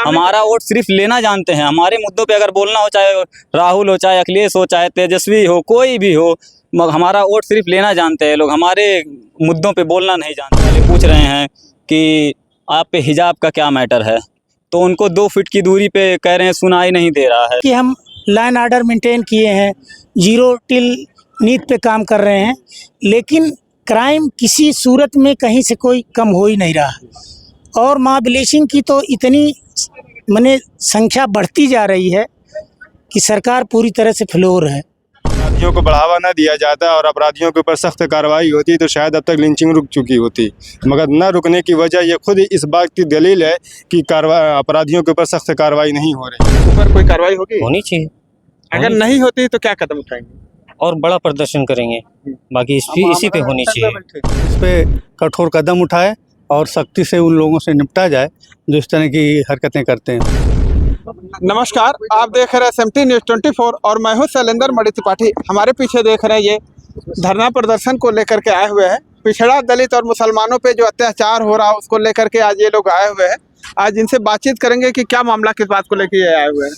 हमारा वोट सिर्फ लेना जानते हैं। हमारे मुद्दों पे अगर बोलना हो, चाहे राहुल हो, चाहे अखिलेश हो, चाहे तेजस्वी हो, कोई भी हो, हमारा वोट सिर्फ लेना जानते हैं लोग। हमारे मुद्दों पे बोलना नहीं जानते। वाले पूछ रहे हैं कि आप पे हिजाब का क्या मैटर है, तो उनको 2 फीट की दूरी पे कह रहे हैं, सुनाई नहीं दे रहा है कि हम लाइन ऑर्डर मेंटेन किए हैं, जीरो टिल नीति पे काम कर रहे हैं, लेकिन क्राइम किसी सूरत में कहीं से कोई कम हो ही नहीं रहा। और मॉब लिंचिंग की तो इतनी माने संख्या बढ़ती जा रही है कि सरकार पूरी तरह से फ्लोर है। अपराधियों को बढ़ावा ना दिया जाता और अपराधियों के ऊपर सख्त कार्रवाई होती तो शायद अब तक लिंचिंग रुक चुकी होती, मगर न रुकने की वजह ये खुद इस बात की दलील है कि अपराधियों के ऊपर सख्त कार्रवाई नहीं हो रही। ऊपर कोई कार्रवाई होनी चाहिए। अगर नहीं होती तो क्या कदम उठाएंगे? और बड़ा प्रदर्शन करेंगे। बाकी इसी पे होनी चाहिए। इस पे कठोर कदम उठाए और सख्ती से उन लोगों से निपटा जाए जो इस तरह की हरकतें करते हैं। नमस्कार, आप देख रहे हैं SMT न्यूज़ 24 और मैं हूं शैलेंद्र मणि त्रिपाठी। हमारे पीछे देख रहे हैं ये धरना प्रदर्शन को लेकर के आए हुए हैं। पिछड़ा दलित और मुसलमानों पे जो अत्याचार हो रहा है उसको लेकर के आज ये लोग आए हुए हैं। आज इनसे बातचीत करेंगे कि क्या मामला, किस बात को लेकर ये आए हुए हैं।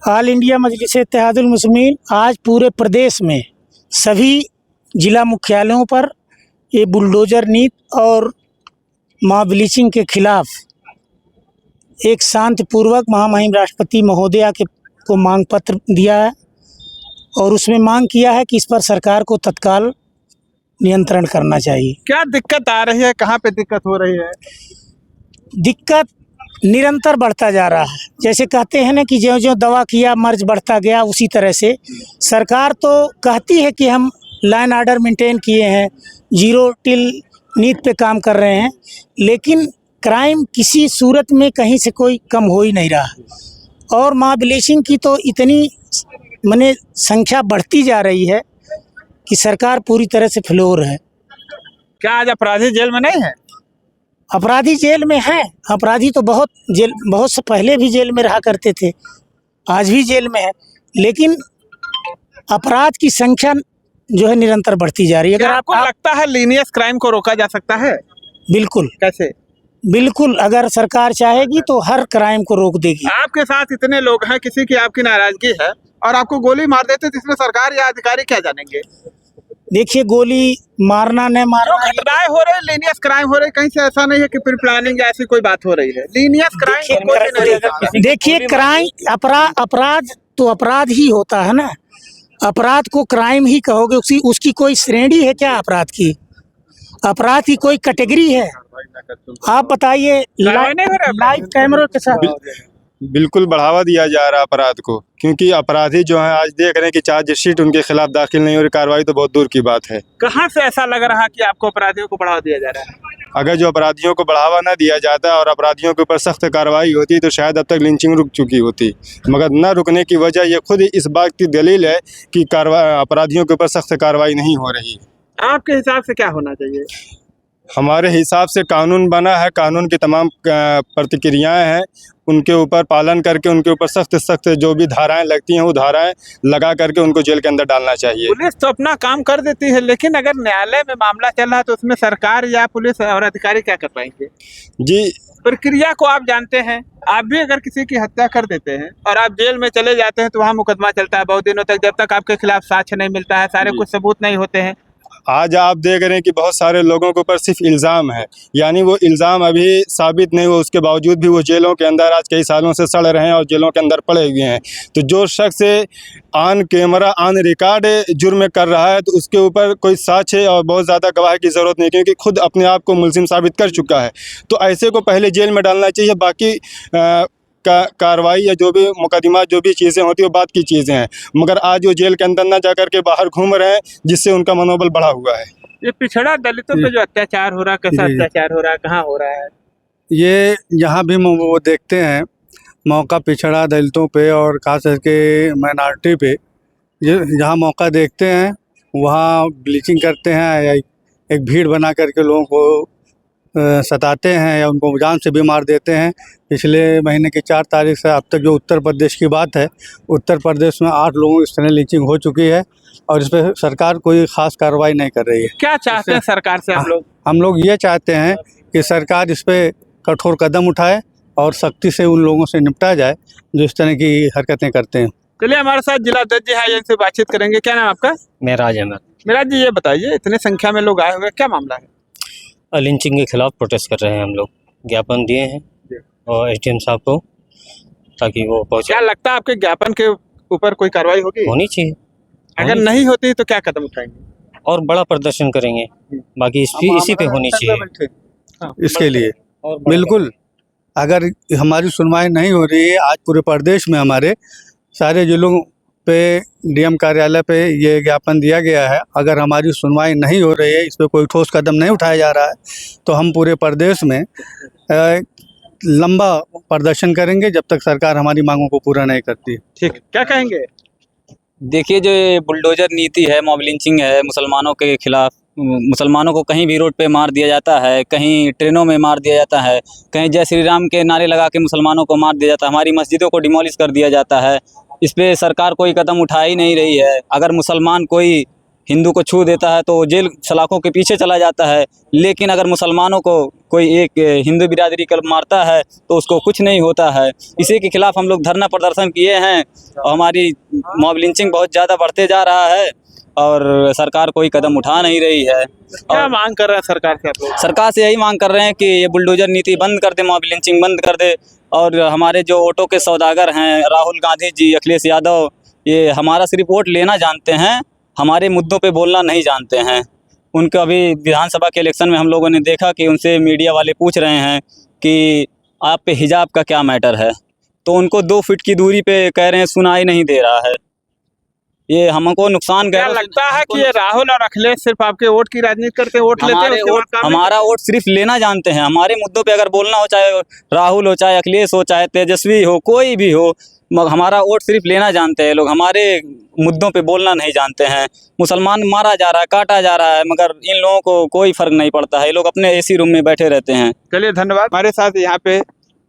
ऑल इंडिया मजलिस इत्तेहादुल मुस्लिमीन आज पूरे प्रदेश में सभी जिला मुख्यालयों पर ये बुलडोजर नीति और मॉब लिंचिंग के खिलाफ एक शांतिपूर्वक महामहिम राष्ट्रपति महोदया को मांग पत्र दिया है और उसमें मांग किया है कि इस पर सरकार को तत्काल नियंत्रण करना चाहिए। क्या दिक्कत आ रही है, कहाँ पे दिक्कत हो रही है? दिक्कत निरंतर बढ़ता जा रहा है। जैसे कहते हैं ना कि ज्यों ज्यों दवा किया मर्ज बढ़ता गया, उसी तरह से सरकार तो कहती है कि हम लाइन ऑर्डर मेंटेन किए हैं, जीरो टिल नीति पे काम कर रहे हैं, लेकिन क्राइम किसी सूरत में कहीं से कोई कम हो ही नहीं रहा। और मॉब लिंचिंग की तो इतनी माने संख्या बढ़ती जा रही है कि सरकार पूरी तरह से फ्लोर है। क्या आज अपराधी जेल में नहीं है? अपराधी जेल में हैं। अपराधी तो बहुत से पहले भी जेल में रहा करते थे, आज भी जेल में है, लेकिन अपराध की संख्या जो है निरंतर बढ़ती जा रही है। अगर आपको लगता है लीनियस क्राइम को रोका जा सकता है? बिल्कुल। कैसे? बिल्कुल, अगर सरकार चाहेगी तो हर क्राइम को रोक देगी। आपके साथ इतने लोग हैं, किसी की आपकी नाराजगी है और आपको गोली मार देते तो इसमें सरकार या अधिकारी क्या जानेंगे? देखिए, गोली मारना न मारना, घटनाएं हो रही, लीनियस क्राइम हो रही, कहीं से ऐसा नहीं है कि प्री प्लानिंग या ऐसी कोई बात हो रही है। लीनियस क्राइम, देखिए क्राइम अपराध तो अपराध ही होता है ना। अपराध को क्राइम ही कहोगे, उसकी कोई श्रेणी है क्या? अपराध की, अपराध की कोई कैटेगरी है? आप बताइए। लाइव कैमरों के साथ बिल्कुल बढ़ावा दिया जा रहा है अपराध को, क्योंकि अपराधी जो है आज देख रहे हैं कि चार्जशीट उनके खिलाफ दाखिल नहीं हो रही, कार्रवाई तो बहुत दूर की बात है। कहाँ से ऐसा लग रहा कि आपको अपराधियों को बढ़ावा दिया जा रहा है? अगर जो अपराधियों को बढ़ावा ना दिया जाता और अपराधियों के ऊपर सख्त कार्रवाई होती तो शायद अब तक लिंचिंग रुक चुकी होती, मगर न रुकने की वजह ये खुद इस बात की दलील है कि अपराधियों के ऊपर सख्त कार्रवाई नहीं हो रही। आपके हिसाब से क्या होना चाहिए? हमारे हिसाब से कानून बना है, कानून की तमाम प्रतिक्रियाएं हैं, उनके ऊपर पालन करके उनके ऊपर सख्त जो भी धाराएं लगती हैं वो धाराएं लगा करके उनको जेल के अंदर डालना चाहिए। पुलिस तो अपना काम कर देती है, लेकिन अगर न्यायालय में मामला चल रहा है तो उसमें सरकार या पुलिस और अधिकारी क्या कर पाएंगे? जी, प्रक्रिया को आप जानते हैं। आप भी अगर किसी की हत्या कर देते हैं और आप जेल में चले जाते हैं तो वहाँ मुकदमा चलता है बहुत दिनों तक, जब तक आपके खिलाफ साक्ष्य नहीं मिलता है, सारे कुछ सबूत नहीं होते हैं। आज आप देख रहे हैं कि बहुत सारे लोगों के ऊपर सिर्फ इल्ज़ाम है, यानी वो इल्ज़ाम अभी साबित नहीं हुआ, उसके बावजूद भी वो जेलों के अंदर आज कई सालों से सड़ रहे हैं और जेलों के अंदर पड़े हुए हैं। तो जो शख्स ऑन कैमरा ऑन रिकॉर्ड जुर्म कर रहा है तो उसके ऊपर कोई साक्ष्य और बहुत ज़्यादा गवाह की ज़रूरत नहीं, क्योंकि खुद अपने आप को मुलजिम साबित कर चुका है। तो ऐसे को पहले जेल में डालना चाहिए। बाकी कार्रवाई या जो भी मुकदमा जो भी चीज़ें होती है वो बात की चीज़ें हैं, मगर आज वो जेल के अंदर ना जा कर के बाहर घूम रहे हैं, जिससे उनका मनोबल बढ़ा हुआ है। ये पिछड़ा दलितों पे जो अत्याचार हो रहा है, कैसा अत्याचार हो रहा है, कहाँ हो रहा है? ये यहाँ भी वो देखते हैं मौका पिछड़ा दलितों पे और खास करके माइनॉरिटी पे, जहाँ मौका देखते हैं वहाँ ब्लीचिंग करते हैं या एक भीड़ बना करके लोगों को सताते हैं या उनको जान से भी मार देते हैं। पिछले महीने की 4 तारीख से अब तक जो उत्तर प्रदेश की बात है, उत्तर प्रदेश में 8 लोगों इस तरह लिंचिंग हो चुकी है और इस पर सरकार कोई ख़ास कार्रवाई नहीं कर रही है। क्या चाहते हैं सरकार से आप लोग? हम लोग ये चाहते हैं कि सरकार इस पर कठोर कदम उठाए और सख्ती से उन लोगों से निपटा जाए जो इस तरह की हरकतें करते हैं। चलिए हमारे साथ जिला अध्यक्ष जी है, इनसे बातचीत करेंगे। क्या नाम आपका? मेराज अहमद। मिराज जी, ये बताइए, इतने संख्या में लोग आए हुए हैं, क्या मामला है? लिंचिंग के खिलाफ प्रोटेस्ट कर रहे हैं हम लोग, ज्ञापन दिए हैं और एसडीएम साहब को, ताकि वो पहुंचे। क्या लगता है आपके ज्ञापन के ऊपर कोई कार्रवाई होगी? होनी चाहिए। अगर नहीं होती तो क्या कदम उठाएंगे? और बड़ा प्रदर्शन करेंगे, बाकी इसी पे होनी चाहिए। इसके लिए बिल्कुल, अगर हमारी सुनवाई नहीं हो रही है, आज पूरे प्रदेश में हमारे सारे जिलों पे डीएम कार्यालय पे ये ज्ञापन दिया गया है, अगर हमारी सुनवाई नहीं हो रही है, इस पे कोई ठोस कदम नहीं उठाया जा रहा है, तो हम पूरे प्रदेश में लंबा प्रदर्शन करेंगे जब तक सरकार हमारी मांगों को पूरा नहीं करती। ठीक, क्या कहेंगे? देखिए, जो ये बुलडोजर नीति है, मॉब लिंचिंग है मुसलमानों के खिलाफ, मुसलमानों को कहीं भी रोड पे मार दिया जाता है, कहीं ट्रेनों में मार दिया जाता है, कहीं जय श्री राम के नारे लगा के मुसलमानों को मार दिया जाता है, हमारी मस्जिदों को डिमोलिश कर दिया जाता है। इस पे सरकार कोई कदम उठा ही नहीं रही है। अगर मुसलमान कोई हिंदू को छू देता है तो जेल सलाखों के पीछे चला जाता है, लेकिन अगर मुसलमानों को कोई एक हिंदू बिरादरी का मारता है तो उसको कुछ नहीं होता है। इसी के खिलाफ हम लोग धरना प्रदर्शन किए हैं और हमारी मॉब लिंचिंग बहुत ज़्यादा बढ़ते जा रहा है और सरकार कोई कदम उठा नहीं रही है। क्या मांग कर रहे हैं सरकार से आप लोग? सरकार से यही मांग कर रहे हैं कि ये बुलडोजर नीति बंद कर दे, मॉब लिंचिंग बंद कर दे, और हमारे जो ऑटो के सौदागर हैं, राहुल गांधी जी, अखिलेश यादव, ये हमारा सिर्फ वोट लेना जानते हैं, हमारे मुद्दों पे बोलना नहीं जानते हैं। उनका अभी विधानसभा के इलेक्शन में हम लोगों ने देखा कि उनसे मीडिया वाले पूछ रहे हैं कि आप पे हिजाब का क्या मैटर है, तो उनको 2 फीट की दूरी पे कह रहे हैं सुनाई नहीं दे रहा है। ये हमको नुकसान क्या लगता है कि ये राहुल और अखिलेश सिर्फ आपके वोट की राजनीति करते हैं, वोट लेते हैं, उसके बाद काम नहीं हमारा वोट सिर्फ लेना जानते हैं। हमारे मुद्दों पे अगर बोलना हो, चाहे राहुल हो, चाहे अखिलेश हो, चाहे तेजस्वी हो, कोई भी हो, हमारा वोट सिर्फ लेना जानते हैं लोग, हमारे मुद्दों पे बोलना नहीं जानते हैं। मुसलमान मारा जा रहा है, काटा जा रहा है, मगर इन लोगों को कोई फर्क नहीं पड़ता है। ये लोग अपने एसी रूम में बैठे रहते हैं। चलिए, धन्यवाद। हमारे साथ यहाँ पे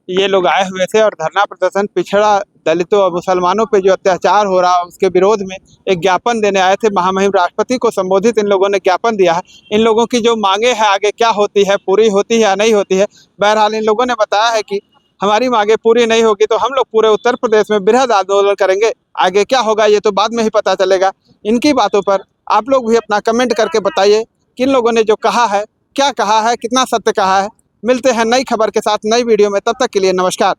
ये लोग आए हुए थे और धरना प्रदर्शन पिछड़ा दलितों और मुसलमानों पे जो अत्याचार हो रहा है उसके विरोध में एक ज्ञापन देने आए थे। महामहिम राष्ट्रपति को संबोधित इन लोगों ने ज्ञापन दिया है। इन लोगों की जो मांगे हैं आगे क्या होती है, पूरी होती है या नहीं होती है, बहरहाल इन लोगों ने बताया है कि हमारी मांगे पूरी नहीं होगी तो हम लोग पूरे उत्तर प्रदेश में बृहद आंदोलन करेंगे। आगे क्या होगा ये तो बाद में ही पता चलेगा। इनकी बातों पर आप लोग भी अपना कमेंट करके बताइए कि इन लोगों ने जो कहा है, क्या कहा है, कितना सत्य कहा है। मिलते हैं नई खबर के साथ नई वीडियो में, तब तक के लिए नमस्कार।